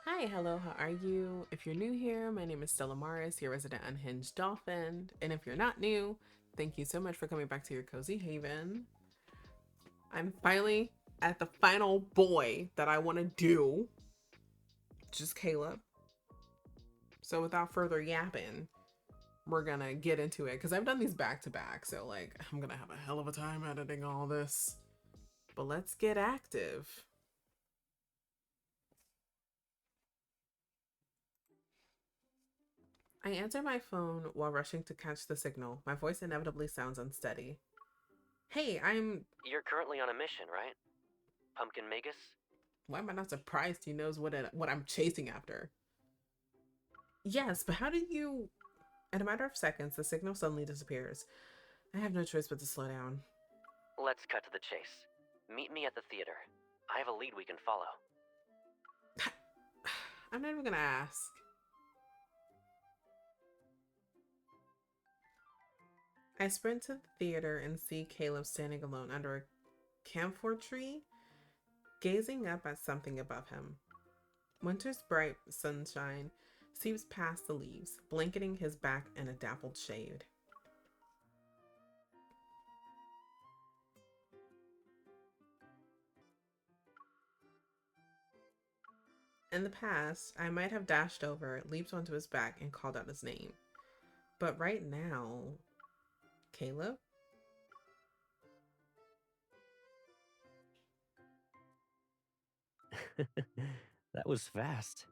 Hi, hello, how are you? If you're new here, my name is Stella Maris, your resident unhinged dolphin. And if you're not new, thank you so much for coming back to your cozy haven. I'm finally at the final boy that I want to do, just Caleb. So without further yapping, we're gonna get into it because I've done these back to back. So, like, I'm gonna have a hell of a time editing all this. But let's get active. I answer my phone while rushing to catch the signal. My voice inevitably sounds unsteady. Hey, I'm You're currently on a mission, right? Pumpkin Magus? Why am I not surprised he knows what I'm chasing after? Yes, but how do you... In a matter of seconds, the signal suddenly disappears. I have no choice but to slow down. Let's cut to the chase. Meet me at the theater. I have a lead we can follow. I'm not even gonna ask. I sprint to the theater and see Caleb standing alone under a camphor tree, gazing up at something above him. Winter's bright sunshine seeps past the leaves, blanketing his back in a dappled shade. In the past, I might have dashed over, leaped onto his back, and called out his name. But right now, Caleb? That was fast.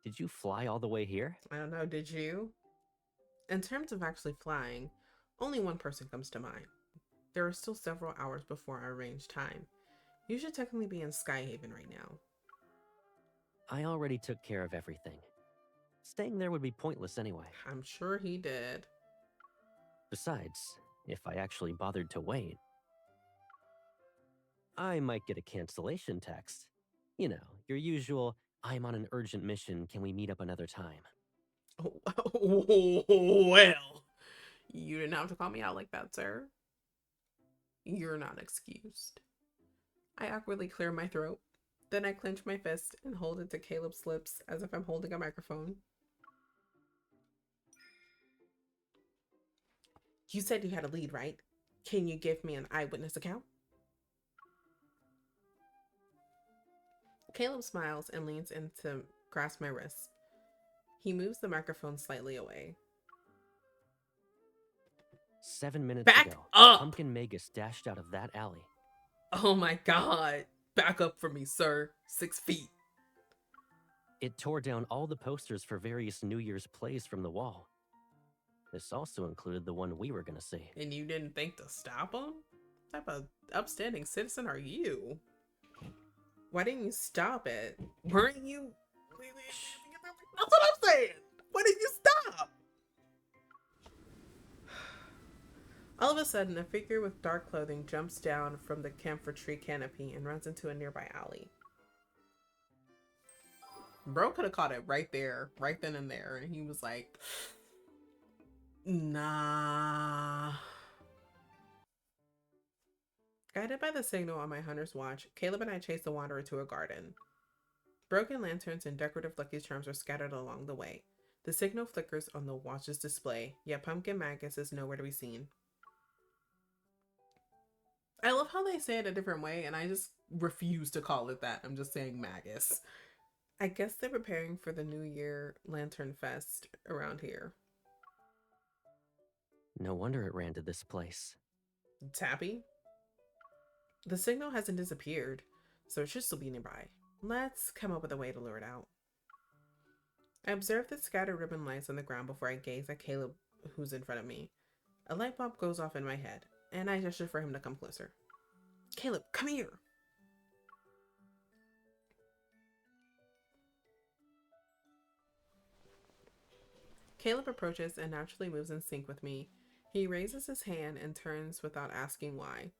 Did you fly all the way here? I don't know, did you? In terms of actually flying, only one person comes to mind. There are still several hours before our range time. You should technically be in Skyhaven right now. I already took care of everything. Staying there would be pointless anyway. I'm sure he did. Besides, if I actually bothered to wait, I might get a cancellation text. You know, your usual, I'm on an urgent mission, can we meet up another time? Well, you didn't have to call me out like that, sir. You're not excused. I awkwardly clear my throat. Then I clench my fist and hold it to Caleb's lips as if I'm holding a microphone. You said you had a lead, right? Can you give me an eyewitness account? Caleb smiles and leans in to grasp my wrist. He moves the microphone slightly away. 7 minutes Back ago, up! Pumpkin Magus dashed out of that alley. Oh my god. Back up for me, sir. 6 feet. It tore down all the posters for various New Year's plays from the wall. This also included the one we were gonna see. And you didn't think to stop him? What type of upstanding citizen are you? Why didn't you stop it? Weren't you? Shh. That's what I'm saying. Why didn't you stop? All of a sudden, a figure with dark clothing jumps down from the camphor tree canopy and runs into a nearby alley. Bro could have caught it right there, right then and there, and he was like, nah. Guided by the signal on my hunter's watch, Caleb and I chase the wanderer to a garden. Broken lanterns and decorative Lucky Charms are scattered along the way. The signal flickers on the watch's display, yet Pumpkin Magus is nowhere to be seen. I love how they say it a different way, and I just refuse to call it that. I'm just saying Magus. I guess they're preparing for the New Year Lantern Fest around here. No wonder it ran to this place. Tappy? The signal hasn't disappeared, so it should still be nearby. Let's come up with a way to lure it out. I observe the scattered ribbon lights on the ground before I gaze at Caleb, who's in front of me. A light bulb goes off in my head, and I gesture for him to come closer. Caleb, come here! Caleb approaches and naturally moves in sync with me. He raises his hand and turns without asking why.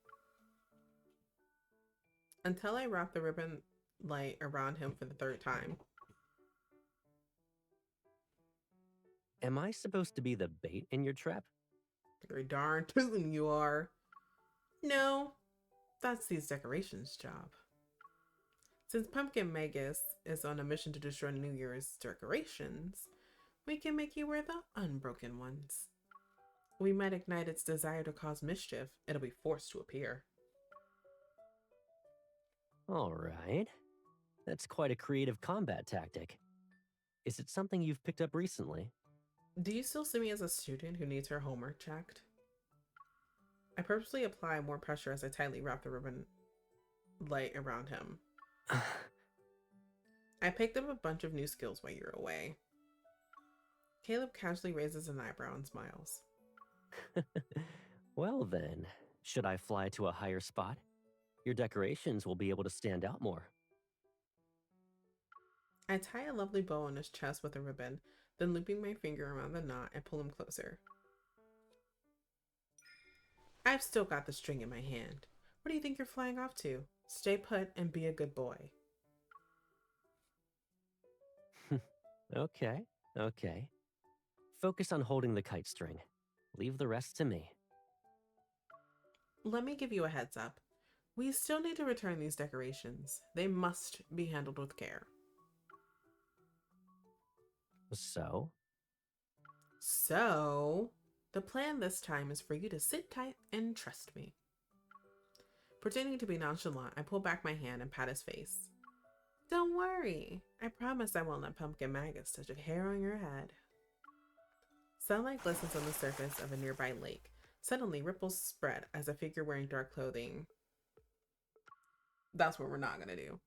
Until I wrap the ribbon light around him for the third time. Am I supposed to be the bait in your trap? You're darn tootin' you are. No, that's these decorations' job. Since Pumpkin Magus is on a mission to destroy New Year's decorations, we can make you wear the unbroken ones. We might ignite its desire to cause mischief. It'll be forced to appear. All right. That's quite a creative combat tactic. Is it something you've picked up recently? Do you still see me as a student who needs her homework checked? I purposely apply more pressure as I tightly wrap the ribbon light around him. I picked up a bunch of new skills while you're away. Caleb casually raises an eyebrow and smiles. Well then, should I fly to a higher spot? Your decorations will be able to stand out more. I tie a lovely bow on his chest with a ribbon, then looping my finger around the knot, I pull him closer. I've still got the string in my hand. Where do you think you're flying off to? Stay put and be a good boy. Okay. Focus on holding the kite string. Leave the rest to me. Let me give you a heads up. We still need to return these decorations. They must be handled with care. So, the plan this time is for you to sit tight and trust me. Pretending to be nonchalant, I pull back my hand and pat his face. Don't worry. I promise I won't let Pumpkin Magus touch a hair on your head. Sunlight glistens on the surface of a nearby lake. Suddenly, ripples spread as a figure wearing dark clothing. That's what we're not going to do.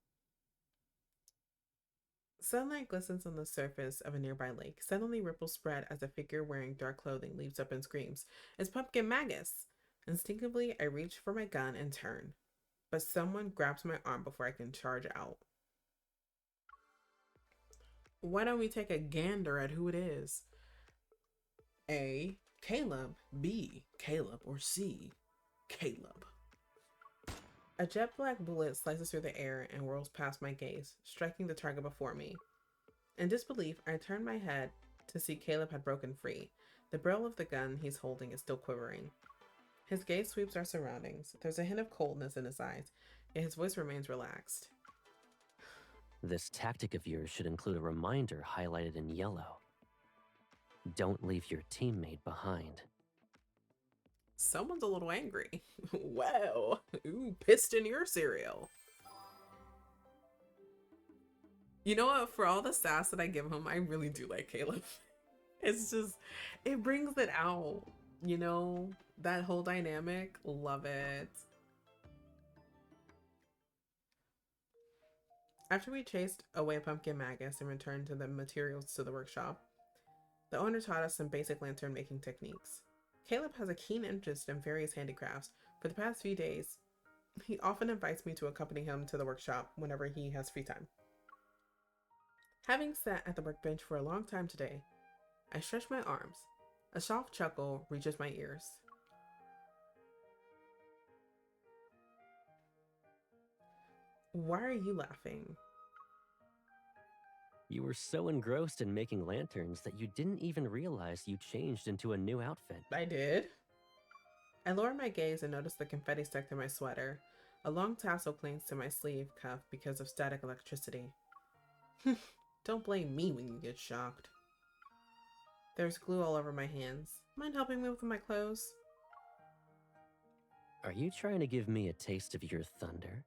Sunlight glistens on the surface of a nearby lake. Suddenly, ripples spread as a figure wearing dark clothing leaps up and screams, "It's Pumpkin Magus!" Instinctively, I reach for my gun and turn, but someone grabs my arm before I can charge out. Why don't we take a gander at who it is? A. Caleb. B. Caleb. Or C. Caleb. A jet black bullet slices through the air and whirls past my gaze, striking the target before me. In disbelief, I turn my head to see Caleb had broken free. The barrel of the gun he's holding is still quivering. His gaze sweeps our surroundings. There's a hint of coldness in his eyes, yet his voice remains relaxed. this tactic of yours should include a reminder highlighted in yellow. Don't leave your teammate behind. Someone's a little angry. Wow. Ooh, pissed in your cereal. You know what? For all the sass that I give him, I really do like Caleb. It's just, it brings it out. You know, that whole dynamic. Love it. After we chased away Pumpkin Magus and returned to the materials to the workshop, the owner taught us some basic lantern making techniques. Caleb has a keen interest in various handicrafts. For the past few days, he often invites me to accompany him to the workshop whenever he has free time. Having sat at the workbench for a long time today, I stretch my arms. A soft chuckle reaches my ears. Why are you laughing? You were so engrossed in making lanterns that you didn't even realize you changed into a new outfit. I did. I lower my gaze and notice the confetti stuck to my sweater. A long tassel clings to my sleeve cuff because of static electricity. Don't blame me when you get shocked. There's glue all over my hands. Mind helping me with my clothes? Are you trying to give me a taste of your thunder?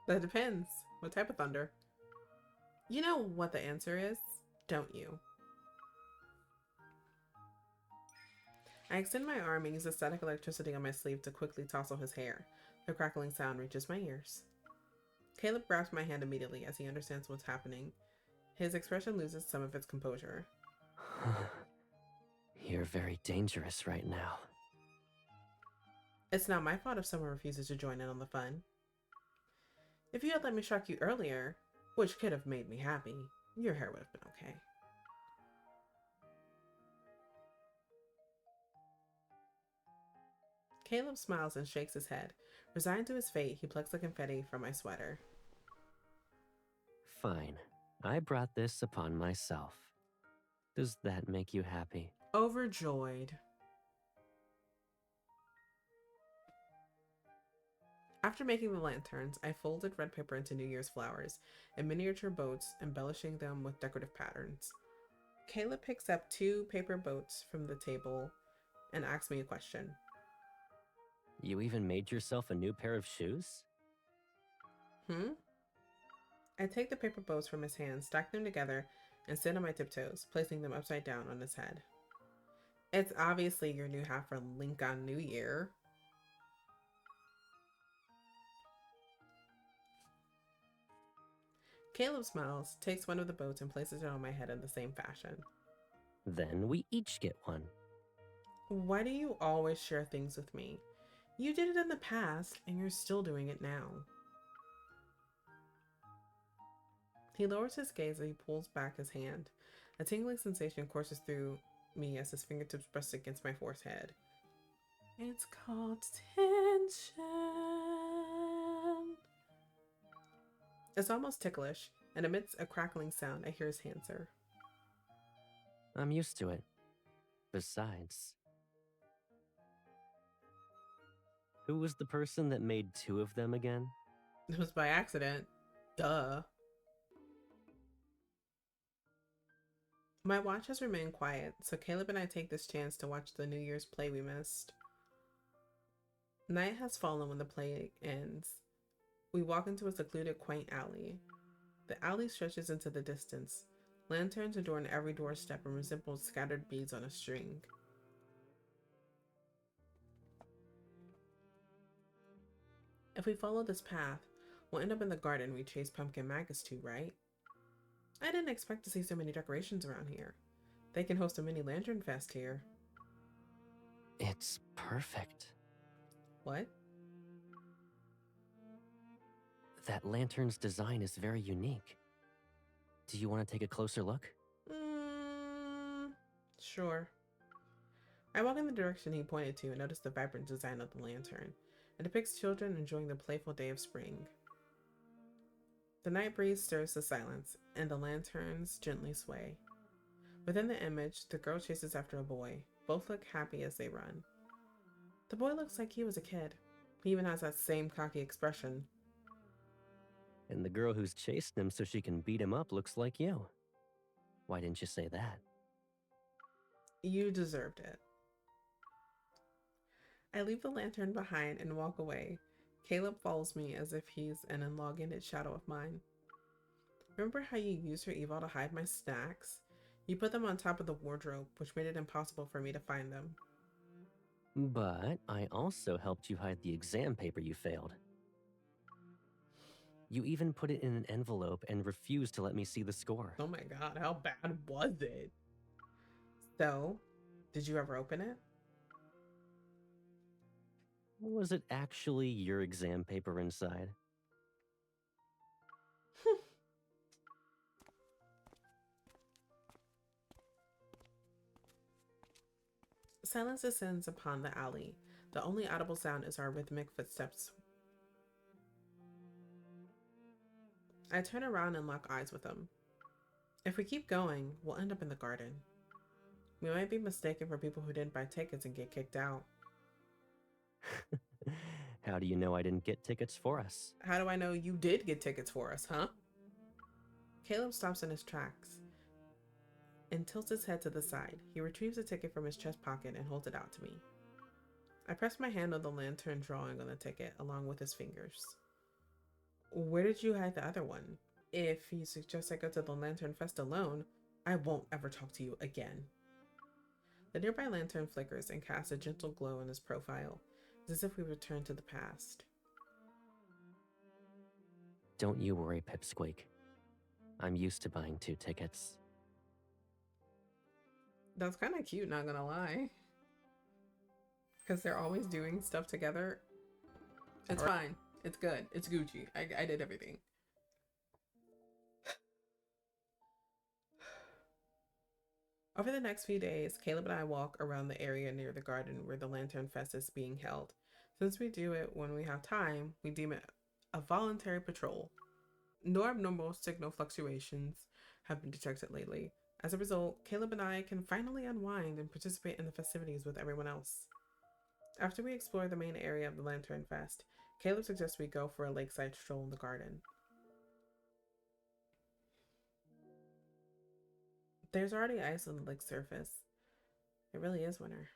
That depends. What type of thunder? You know what the answer is, don't you? I extend my arm and use the static electricity on my sleeve to quickly tousle his hair. The crackling sound reaches my ears. Caleb grabs my hand immediately as he understands what's happening. His expression loses some of its composure. You're very dangerous right now. It's not my fault if someone refuses to join in on the fun. If you had let me shock you earlier, which could have made me happy, your hair would have been okay. Caleb smiles and shakes his head. Resigned to his fate, he plucks the confetti from my sweater. Fine. I brought this upon myself. Does that make you happy? Overjoyed. After making the lanterns, I folded red paper into New Year's flowers and miniature boats, embellishing them with decorative patterns. Kayla picks up 2 paper boats from the table and asks me a question. You even made yourself a new pair of shoes? Hmm? I take the paper boats from his hand, stack them together, and sit on my tiptoes, placing them upside down on his head. It's obviously your new hat for Lincoln New Year. Caleb smiles, takes one of the boats, and places it on my head in the same fashion. Then we each get one. Why do you always share things with me? You did it in the past, and you're still doing it now. He lowers his gaze as he pulls back his hand. A tingling sensation courses through me as his fingertips press against my forehead. It's called tension. It's almost ticklish, and amidst a crackling sound, I hear his answer. I'm used to it. Besides, who was the person that made 2 of them again? It was by accident. Duh. My watch has remained quiet, so Caleb and I take this chance to watch the New Year's play we missed. Night has fallen when the play ends. We walk into a secluded, quaint alley. The alley stretches into the distance. Lanterns adorn every doorstep and resemble scattered beads on a string. If we follow this path, we'll end up in the garden we chased Pumpkin Magus to, right? I didn't expect to see so many decorations around here. They can host a mini lantern fest here. It's perfect. What? That lantern's design is very unique. Do you want to take a closer look? Sure. I walk in the direction he pointed to and notice the vibrant design of the lantern. It depicts children enjoying the playful day of spring. The night breeze stirs the silence, and the lanterns gently sway. Within the image, the girl chases after a boy. Both look happy as they run. The boy looks like he was a kid. He even has that same cocky expression. And the girl who's chased him so she can beat him up looks like you. Why didn't you say that? You deserved it. I leave the lantern behind and walk away. Caleb follows me as if he's an elongated shadow of mine. Remember how you used your evil to hide my snacks? You put them on top of the wardrobe, which made it impossible for me to find them. But I also helped you hide the exam paper you failed. You even put it in an envelope and refused to let me see the score. Oh my god, how bad was it? So, did you ever open it? Was it actually your exam paper inside? Silence descends upon the alley. The only audible sound is our rhythmic footsteps. I turn around and lock eyes with him. If we keep going, we'll end up in the garden. We might be mistaken for people who didn't buy tickets and get kicked out. How do you know I didn't get tickets for us? How do I know you did get tickets for us, huh? Caleb stops in his tracks and tilts his head to the side. He retrieves a ticket from his chest pocket and holds it out to me. I press my hand on the lantern drawing on the ticket along with his fingers. Where did you hide the other one? If you suggest I go to the Lantern Fest alone, I won't ever talk to you again. The nearby lantern flickers and casts a gentle glow on his profile, as if we return to the past. Don't you worry, Pipsqueak. I'm used to buying 2 tickets. That's kind of cute, not gonna lie. Because they're always doing stuff together. It's fine. It's good. It's Gucci. I did everything. Over the next few days, Caleb and I walk around the area near the garden where the Lantern Fest is being held. Since we do it when we have time, we deem it a voluntary patrol. No abnormal signal fluctuations have been detected lately. As a result, Caleb and I can finally unwind and participate in the festivities with everyone else. After we explore the main area of the Lantern Fest, Caleb suggests we go for a lakeside stroll in the garden. There's already ice on the lake's surface. It really is winter.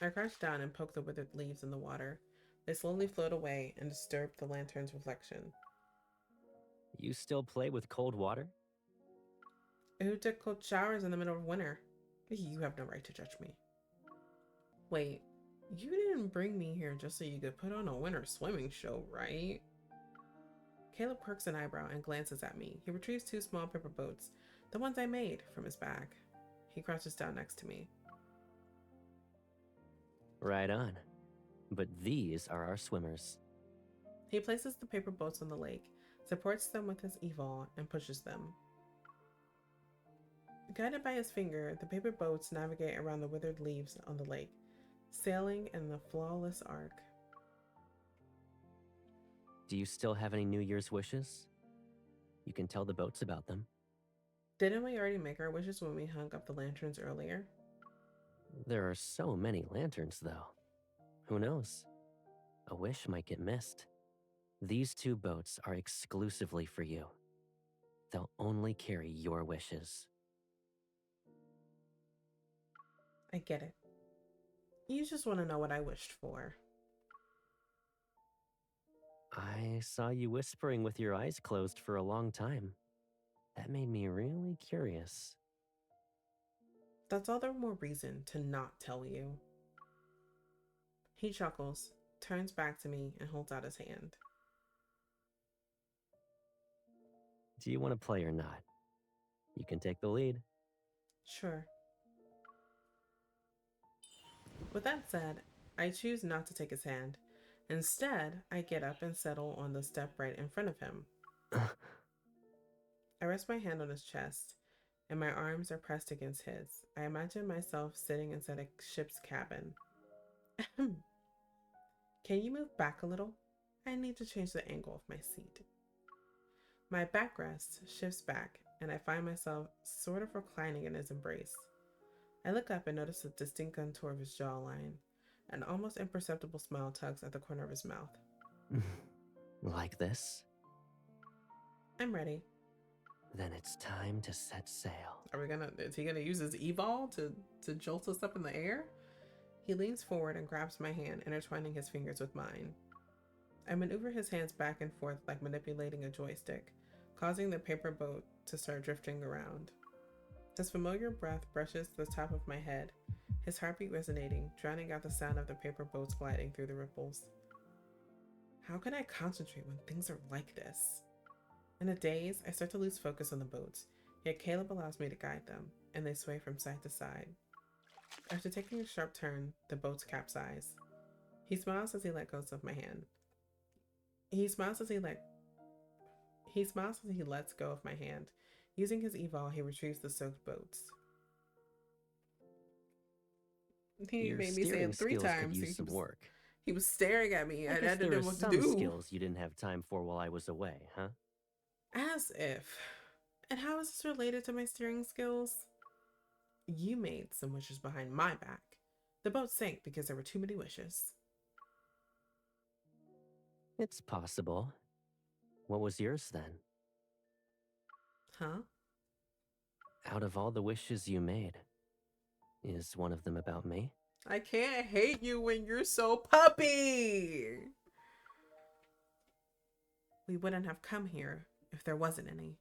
I crouch down and poke the withered leaves in the water. They slowly float away and disturb the lantern's reflection. You still play with cold water? Who took cold showers in the middle of winter? You have no right to judge me. Wait, you didn't bring me here just so you could put on a winter swimming show, right? Caleb quirks an eyebrow and glances at me. He retrieves 2 small paper boats, the ones I made, from his bag. He crouches down next to me. Right on. But these are our swimmers. He places the paper boats on the lake, supports them with his evol, and pushes them. Guided by his finger, the paper boats navigate around the withered leaves on the lake, sailing in a flawless arc. Do you still have any New Year's wishes? You can tell the boats about them. Didn't we already make our wishes when we hung up the lanterns earlier? There are so many lanterns, though. Who knows? A wish might get missed. These 2 boats are exclusively for you. They'll only carry your wishes. I get it. You just want to know what I wished for. I saw you whispering with your eyes closed for a long time. That made me really curious. That's all the more reason to not tell you. He chuckles, turns back to me, and holds out his hand. Do you want to play or not? You can take the lead. Sure. With that said, I choose not to take his hand. Instead, I get up and settle on the step right in front of him. I rest my hand on his chest, and my arms are pressed against his. I imagine myself sitting inside a ship's cabin. Can you move back a little? I need to change the angle of my seat. My backrest shifts back, and I find myself sort of reclining in his embrace. I look up and notice a distinct contour of his jawline. An almost imperceptible smile tugs at the corner of his mouth. Like this? I'm ready. Then it's time to set sail. Is he gonna use his evol to jolt us up in the air? He leans forward and grabs my hand, intertwining his fingers with mine. I maneuver his hands back and forth like manipulating a joystick, causing the paper boat to start drifting around. His familiar breath brushes the top of my head, his heartbeat resonating, drowning out the sound of the paper boats gliding through the ripples. How can I concentrate when things are like this? In a daze, I start to lose focus on the boats, yet Caleb allows me to guide them, and they sway from side to side. After taking a sharp turn, the boats capsize. He smiles as he let go of my hand. He smiles as he lets go of my hand. Using his evol, he retrieves the soaked boats. He Your made me say it 3 times. Could use some work. He was staring at me. I had to there know are what to some do. skills you didn't have time for while I was away, huh? As if. And how is this related to my steering skills? You made some wishes behind my back. The boat sank because there were too many wishes. It's possible. What was yours then? Huh? Out of all the wishes you made, is one of them about me? I can't hate you when you're so puppy. We wouldn't have come here if there wasn't any.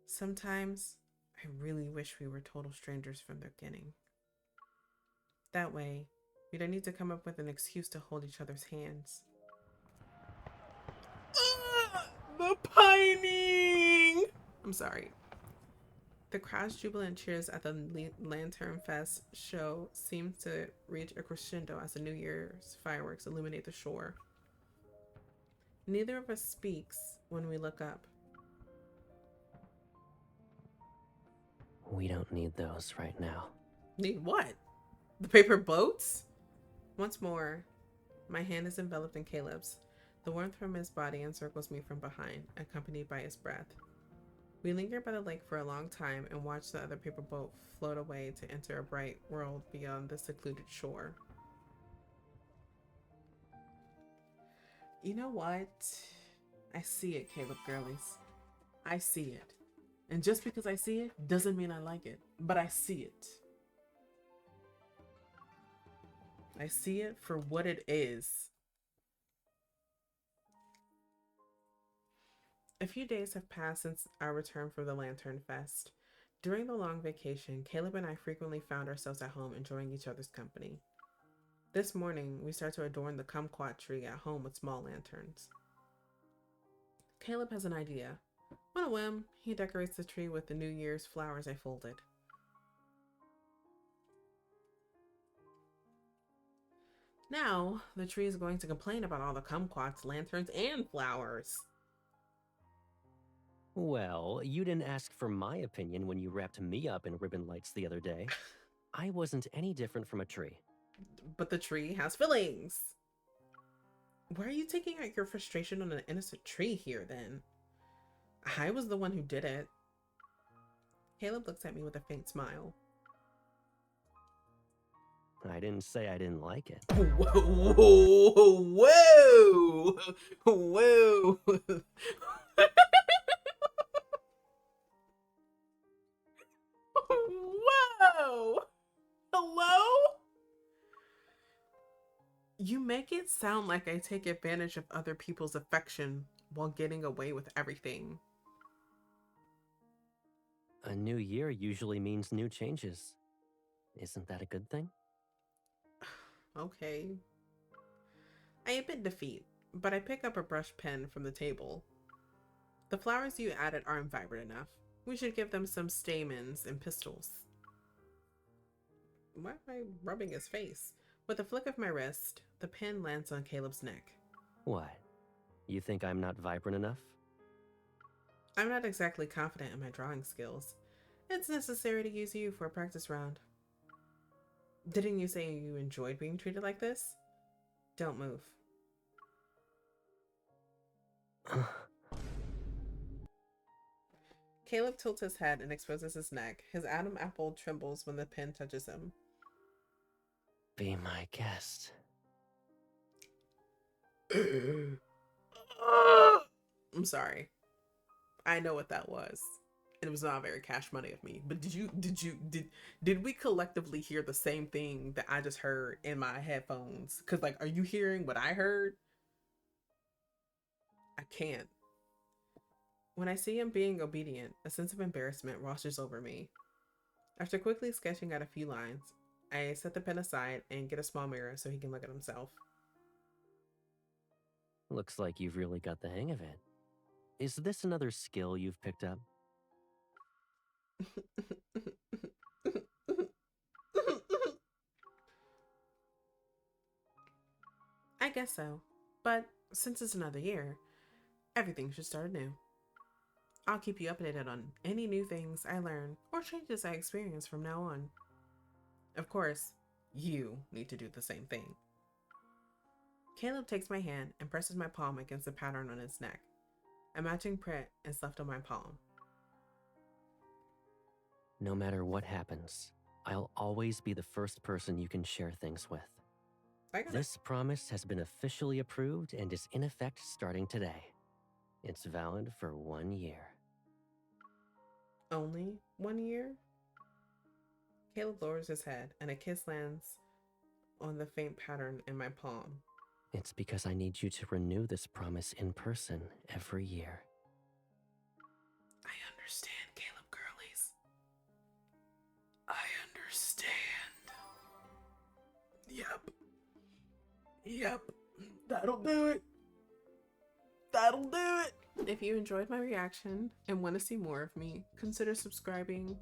Sometimes I really wish we were total strangers from the beginning. That way, we don't need to come up with an excuse to hold each other's hands. The pining! I'm sorry. The crowd's jubilant cheers at the Lantern Fest show seems to reach a crescendo as the New Year's fireworks illuminate the shore. Neither of us speaks when we look up. We don't need those right now. Need what? The paper boats? Once more, my hand is enveloped in Caleb's. The warmth from his body encircles me from behind, accompanied by his breath. We linger by the lake for a long time and watch the other paper boat float away to enter a bright world beyond the secluded shore. You know what? I see it, Caleb girlies. I see it. And just because I see it doesn't mean I like it, but I see it. I see it for what it is. A few days have passed since our return from the Lantern Fest. During the long vacation, Caleb and I frequently found ourselves at home enjoying each other's company. This morning, we start to adorn the kumquat tree at home with small lanterns. Caleb has an idea. On a whim, he decorates the tree with the New Year's flowers I folded. Now, the tree is going to complain about all the kumquats, lanterns, and flowers. Well, you didn't ask for my opinion when you wrapped me up in ribbon lights the other day. I wasn't any different from a tree. But the tree has feelings. Why are you taking out your frustration on an innocent tree here, then? I was the one who did it. Caleb looks at me with a faint smile. I didn't say I didn't like it. Whoa, whoa, whoa, whoa. Whoa! Hello? You make it sound like I take advantage of other people's affection while getting away with everything. A new year usually means new changes. Isn't that a good thing? Okay. I admit defeat, but I pick up a brush pen from the table. The flowers you added aren't vibrant enough. We should give them some stamens and pistils. Why am I rubbing his face? With a flick of my wrist, the pen lands on Caleb's neck. What? You think I'm not vibrant enough? I'm not exactly confident in my drawing skills. It's necessary to use you for a practice round. Didn't you say you enjoyed being treated like this? Don't move. Caleb tilts his head and exposes his neck. His Adam apple trembles when the pen touches him. Be my guest. I'm sorry. I know what that was. And it was not very cash money of me. But did we collectively hear the same thing that I just heard in my headphones? Cause like, are you hearing what I heard? I can't. When I see him being obedient, a sense of embarrassment washes over me. After quickly sketching out a few lines, I set the pen aside and get a small mirror so he can look at himself. Looks like you've really got the hang of it. Is this another skill you've picked up? I guess so. But since it's another year, everything should start anew. I'll keep you updated on any new things I learn or changes I experience from now on. Of course, you need to do the same thing. Caleb takes my hand and presses my palm against the pattern on his neck. A matching print is left on my palm. No matter what happens, I'll always be the first person you can share things with. This promise has been officially approved and is in effect starting today. It's valid for 1 year. Only 1 year? Caleb lowers his head and a kiss lands on the faint pattern in my palm. It's because I need you to renew this promise in person every year. I understand, Caleb girlies. I understand. Yep. That'll do it. That'll do it. If you enjoyed my reaction and want to see more of me, consider subscribing,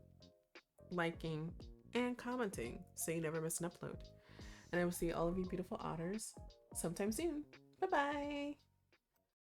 liking, and commenting so you never miss an upload. And I will see all of you beautiful otters sometime soon. Bye-bye.